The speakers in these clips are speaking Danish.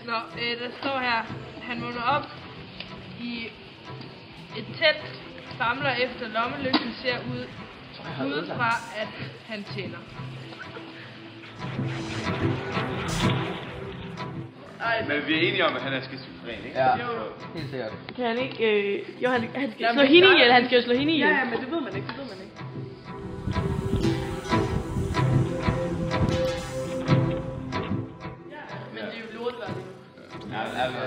Nå, der står her, han vågner op i et telt, famler efter lommelygten, ser udefra, at han tænder. Men vi er enige om, at han er skizofren, ikke? Ja, helt sikkert. Kan han ikke... jo, han skal slå hende ihjel. Han skal jo slå hende ihjel. Ja, men det ved man ikke. Men det er jo lortværd.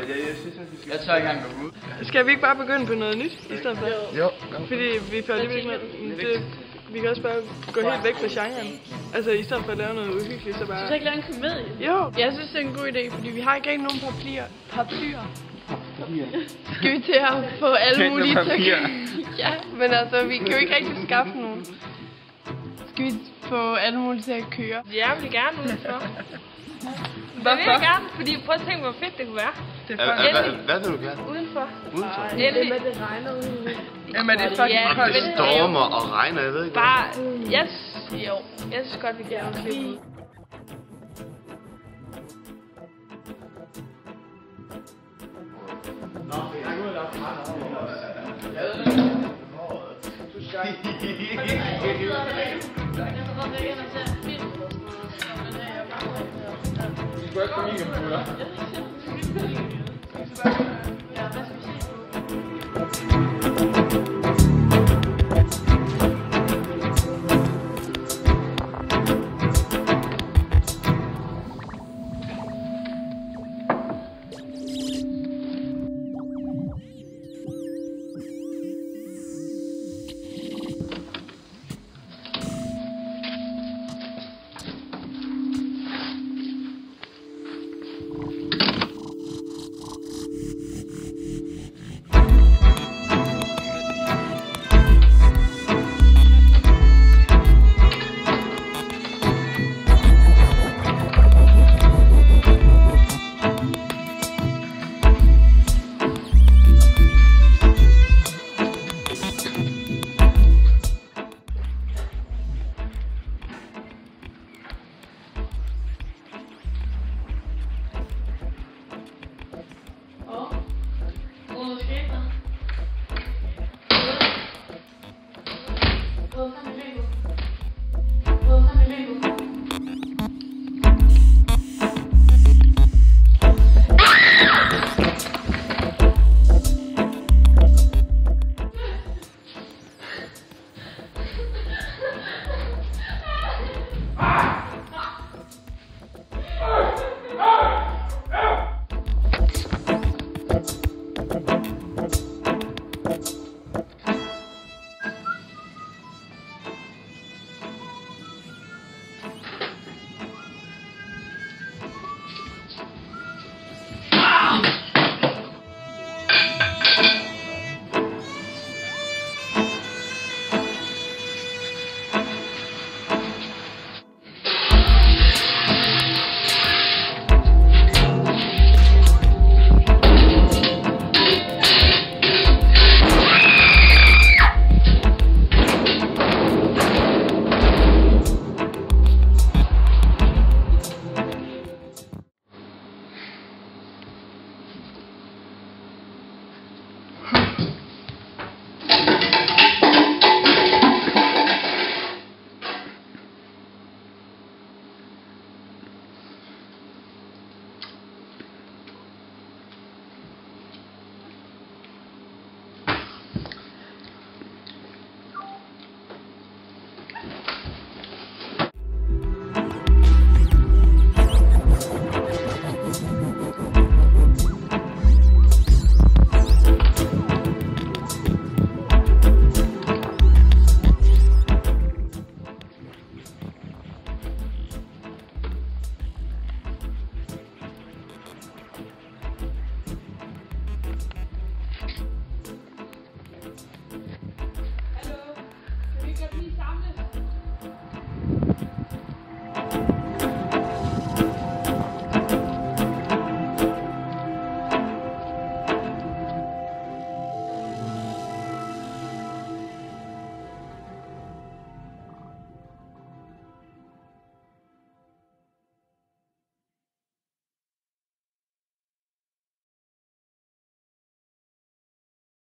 Jeg synes, at vi skal... Jeg tør ikke engang gå ud. Skal vi ikke bare begynde på noget nyt i stedet for? Jo. Fordi vi får alligevel ikke noget... Vi kan også bare gå helt væk fra genren. Altså i stedet for at lave noget uhyggeligt, så bare... Så ikke lave en komedie? Jo, jeg synes det er en god idé, fordi vi har ikke rigtig nogen paraplyer. Skal vi til at få alle mulige til at... Ja, men altså vi kan jo ikke rigtig skaffe nogen. Skal vi få alle mulige til at køre? Jeg vil gerne udenfor. Hvorfor? Det vil jeg gerne, fordi prøv at tænke, hvor fedt det kunne være. Hvad vil du gerne? Udenfor. Udenfor? Endelig. det regner ude. Jamen det er fucking koldt. Det stormer og regner, jeg ved ikke. Bare, jeg synes godt, vi kan slippe ud.